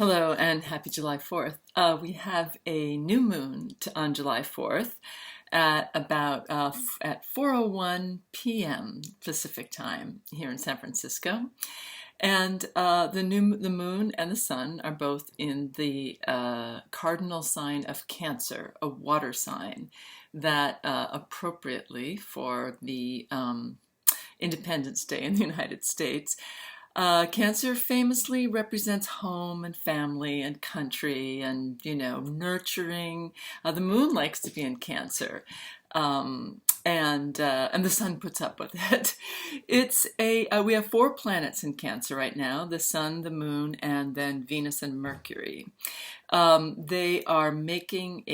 Hello and happy July 4th. We have a new moon on July 4th at about at 4:01 p.m. Pacific time here in San Francisco. And the moon and the sun are both in the cardinal sign of Cancer, a water sign that appropriately for the Independence Day in the United States. Cancer famously represents home and family and country and, nurturing. The moon likes to be in Cancer. And the sun puts up with it. We have four planets in Cancer right now: the sun, the moon, and then Venus and Mercury. They are making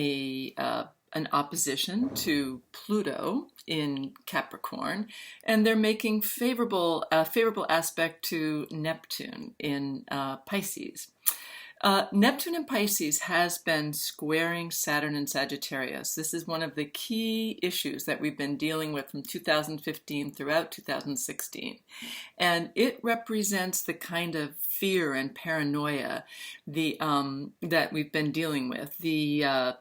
an opposition to Pluto in Capricorn, and they're making favorable aspect to Neptune in Pisces. Neptune in Pisces has been squaring Saturn in Sagittarius. This is one of the key issues that we've been dealing with from 2015 throughout 2016. And it represents the kind of fear and paranoia that we've been dealing with. The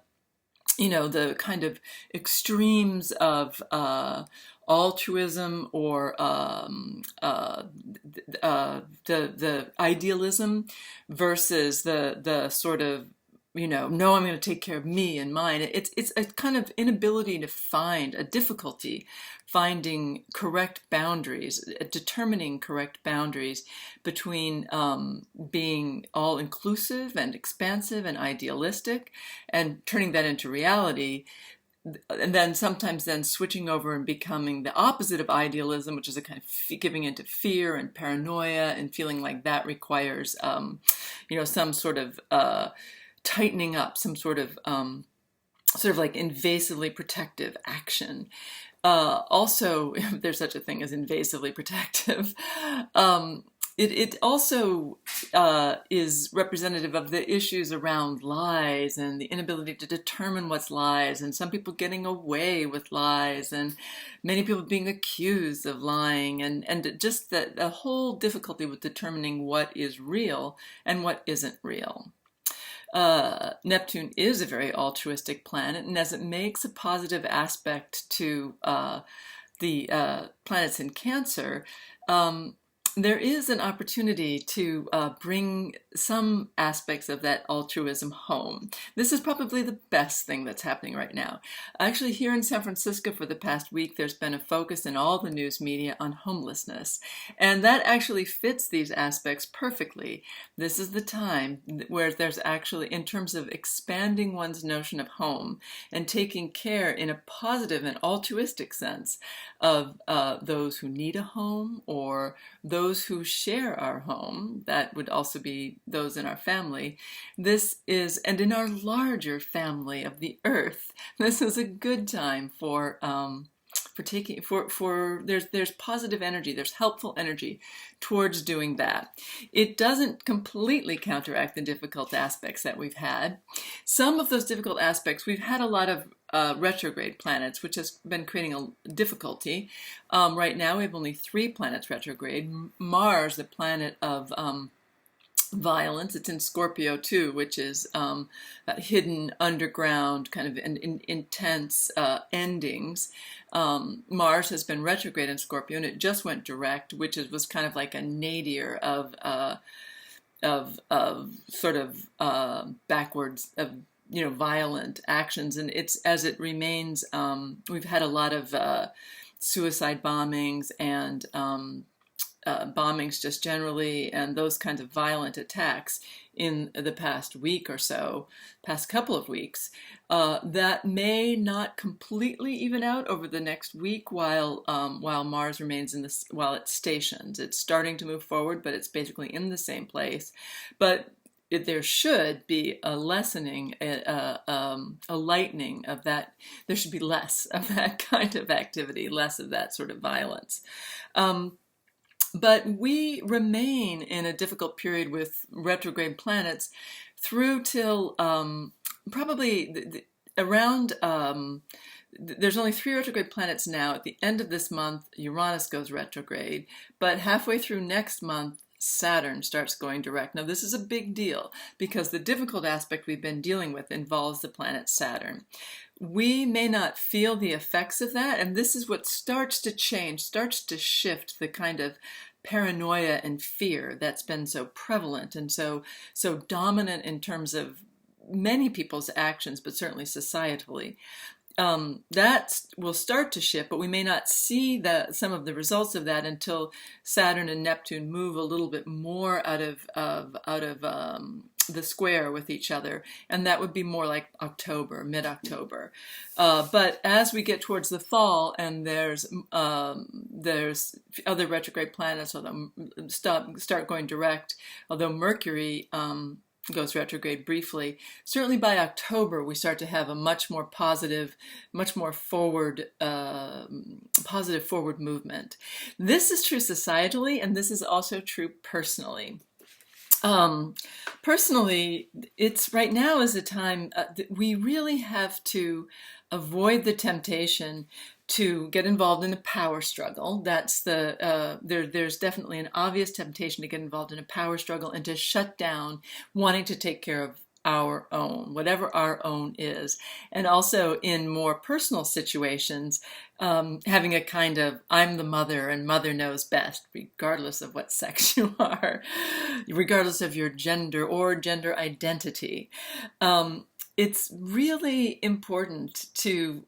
kind of extremes of altruism or the idealism versus the sort of, no, I'm going to take care of me and mine. It's a kind of inability to difficulty finding correct boundaries, determining correct boundaries between being all-inclusive and expansive and idealistic and turning that into reality, and then sometimes switching over and becoming the opposite of idealism, which is a kind of giving into fear and paranoia and feeling like that requires, some sort of tightening up, some sort of like invasively protective action. Also, if there's such a thing as invasively protective, it also is representative of the issues around lies and the inability to determine what's lies, and some people getting away with lies, and many people being accused of lying, and just the whole difficulty with determining what is real and what isn't real. Neptune is a very altruistic planet, and as it makes a positive aspect to the planets in Cancer, there is an opportunity to bring some aspects of that altruism home. This is probably the best thing that's happening right now. Actually, here in San Francisco for the past week, there's been a focus in all the news media on homelessness. And that actually fits these aspects perfectly. This is the time where there's actually, in terms of expanding one's notion of home and taking care in a positive and altruistic sense of those who need a home, or those who share our home. That would also be those in our family. And in our larger family of the earth, this is a good time there's positive energy, there's helpful energy towards doing that. It doesn't completely counteract the difficult aspects that we've had. Some of those difficult aspects, we've had a lot of retrograde planets, which has been creating a difficulty. Right now we have only 3 planets retrograde. Mars, the planet of violence, it's in Scorpio too, which is that hidden underground kind of intense endings. Mars has been retrograde in Scorpio, and it just went direct, which was kind of like a nadir of sort of backwards of violent actions. And it's, as it remains, we've had a lot of suicide bombings and bombings just generally, and those kinds of violent attacks in the past week or so, past couple of weeks, that may not completely even out over the next week while Mars remains while it stations. It's starting to move forward, but it's basically in the same place. But there should be a lessening, a lightening of that. There should be less of that kind of activity, less of that sort of violence. But we remain in a difficult period with retrograde planets through till probably around, there's only 3 retrograde planets now. At the end of this month, Uranus goes retrograde, but halfway through next month, Saturn starts going direct. Now, this is a big deal because the difficult aspect we've been dealing with involves the planet Saturn. We may not feel the effects of that, and this is what starts to change, starts to shift the kind of paranoia and fear that's been so prevalent and so dominant in terms of many people's actions, but certainly societally. That will start to shift, but we may not see some of the results of that until Saturn and Neptune move a little bit more out of the square with each other, and that would be more like October, mid-October. But as we get towards the fall, and there's other retrograde planets, although start going direct, although Mercury goes retrograde briefly. Certainly by October, we start to have a much more positive, much more forward, positive forward movement. This is true societally, and this is also true personally. Personally, it's right now is a time that we really have to avoid the temptation to get involved in a power struggle. That's there's definitely an obvious temptation to get involved in a power struggle and to shut down wanting to take care of our own, whatever our own is. And also in more personal situations, having a kind of, I'm the mother and mother knows best, regardless of what sex you are, regardless of your gender or gender identity. It's really important to,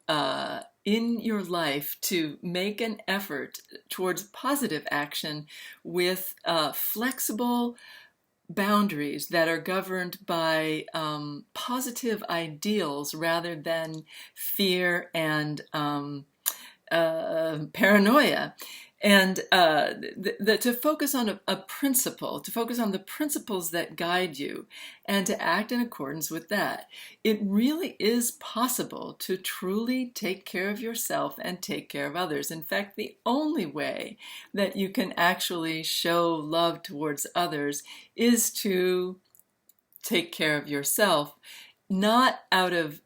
in your life, to make an effort towards positive action with flexible boundaries that are governed by positive ideals rather than fear and paranoia. And to focus on a principle, to focus on the principles that guide you and to act in accordance with that. It really is possible to truly take care of yourself and take care of others. In fact, the only way that you can actually show love towards others is to take care of yourself, not out of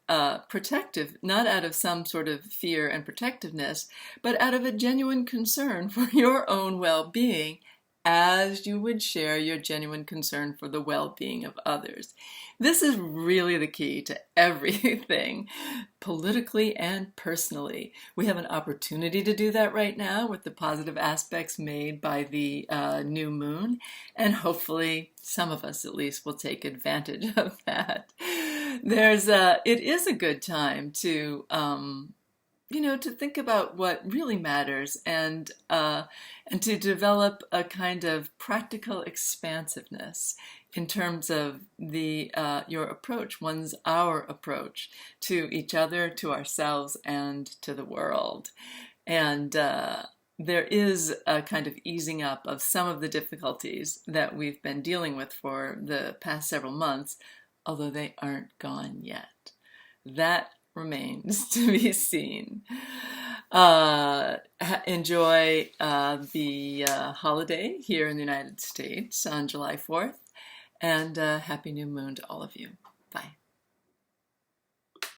not out of some sort of fear and protectiveness, but out of a genuine concern for your own well-being, as you would share your genuine concern for the well-being of others. This is really the key to everything, politically and personally. We have an opportunity to do that right now with the positive aspects made by the new moon, and hopefully some of us at least will take advantage of that. It is a good time to to think about what really matters and to develop a kind of practical expansiveness in terms of your approach, our approach to each other, to ourselves, and to the world. And there is a kind of easing up of some of the difficulties that we've been dealing with for the past several months, although they aren't gone yet. That remains to be seen. Enjoy the holiday here in the United States on July 4th, and happy new moon to all of you. Bye.